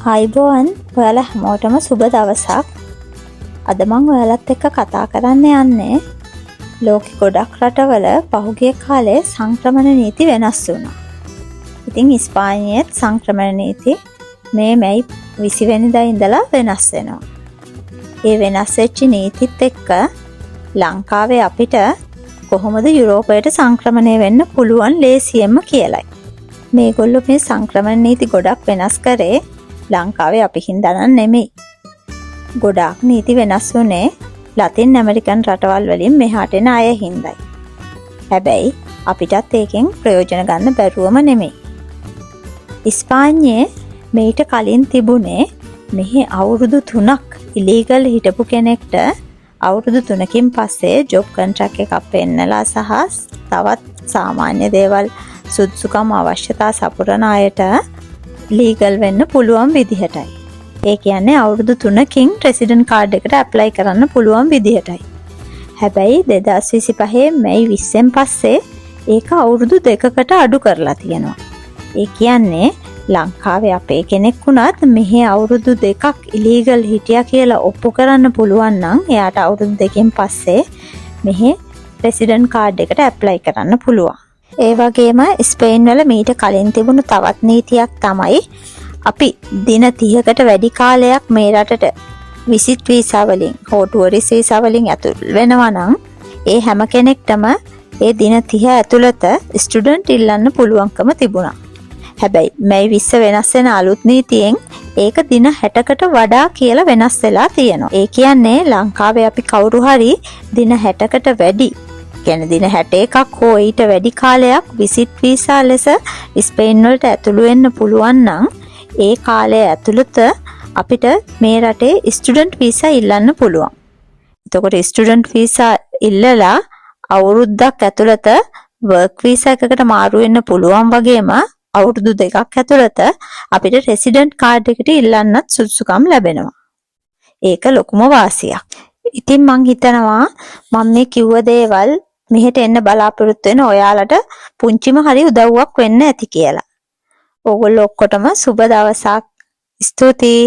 ආයුබෝවන් ඔයාලා හැමෝටම සුබ දවසක්. අද මම ඔයාලත් එක්ක කතා කරන්න යන්නේ ලෝකෙ ගොඩක් රටවල පහුගිය කාලේ සංක්‍රමණ නීති වෙනස් වුණා. ඉතින් ඉස්පානියෙත් සංක්‍රමණ නීති මේ මැයි 20 වෙනිදා ඉඳලා වෙනස් වෙනවා. ඒ වෙනස් වෙච්ච නීතිත් එක්ක ලංකාවේ අපිට කොහොමද යුරෝපයට සංක්‍රමණය වෙන්න පුළුවන් ලේසියෙන්ම කියලයි. මේගොල්ලෝ මේ සංක්‍රමණ නීති ගොඩක් වෙනස් කරේ ලංකාවේ අපි හින්දා නෙමෙයි. ගොඩාක් නීති වෙනස් වුණේ ලතින් ඇමරිකන් රටවල් වලින් මෙහාට එන අය හින්දායි. හැබැයි අපිටත් ඒකෙන් ප්‍රයෝජන ගන්න බැරුවම නෙමෙයි. ඉස්පාඤ්ඤේ මේට කලින් තිබුණේ මෙහි අවුරුදු 3ක් ඉලීගල් හිටපු කෙනෙක්ට අවුරුදු 3කින් පස්සේ ජොබ් කොන්ට්‍රැක්ට් එකක් පෙන්නලා සහ තවත් සාමාන්‍ය දේවල් සුදුසුකම් අවශ්‍යතා සපුරන අයට ලීගල් වෙන්න පුළුවන් විදිහටයි. ඒ කියන්නේ අවුරුදු 3කින් රෙසිඩන්ට් කාඩ් එකට ඇප්ලයි කරන්න පුළුවන් විදිහටයි. හැබැයි 2025 මැයි 20න් පස්සේ ඒක අවුරුදු 2කට අඩු කරලා තියෙනවා. ඒ කියන්නේ ලංකාවේ අපේ කෙනෙක් වුණත් මෙහි අවුරුදු 2ක් ඉලීගල් හිටියා කියලා ඔප්පු කරන්න පුළුවන් නම් එයාට අවුරුදු 2කින් පස්සේ මෙහි රෙසිඩන්ට් කාඩ් එකට ඇප්ලයි කරන්න පුළුවන්. ඒ වගේම ස්පේන් වල මීට කලින් තිබුණු තවත් නීතියක් තමයි අපි දින 30කට වැඩි කාලයක් මේ රටට විසිට් වීසා වලින් හෝ ටුවරිස්ට් වීසා වලින් ඇතුල් වෙනවා නම් ඒ හැම කෙනෙක්ටම ඒ දින 30 ඇතුළත ස්ටුඩන්ට් ඉල්ලන්න පුළුවන්කම තිබුණා. හැබැයි මැයි 20 වෙනස් වෙන අලුත් නීතියෙන් ඒක දින 60කට වඩා කියලා වෙනස් වෙලා තියෙනවා. ඒ කියන්නේ ලංකාවේ අපි කවුරු හරි දින 60කට වැඩි කියන දින 61ක් හෝ ඊට වැඩි කාලයක් විසිට් වීසා ලෙස ස්පේන් වලට ඇතුළු වෙන්න පුළුවන් නම් ඒ කාලය ඇතුළත අපිට මේ රටේ ස්ටුඩන්ට් වීසා ඉල්ලන්න පුළුවන්. එතකොට ස්ටුඩන්ට් වීසා ඉල්ලලා අවුරුද්දක් ඇතුළත වර්ක් වීසා එකකට මාරු වෙන්න පුළුවන් වගේම අවුරුදු 2ක් ඇතුළත අපිට රෙසිඩන්ට් කාඩ් එකට ඉල්ලන්නත් සුදුසුකම් ලැබෙනවා. ඒක ලොකුම වාසියක්. ඉතින් මං හිතනවා මම මේ කිව්ව දේවල් මෙහෙට එන්න බලාපොරොත්තු වෙන ඔයාලට පුංචිම හරි උදව්වක් වෙන්න ඇති කියලා. ඕගොල්ලෝ ඔක්කොටම සුබ දවසක්. ස්තුතියි.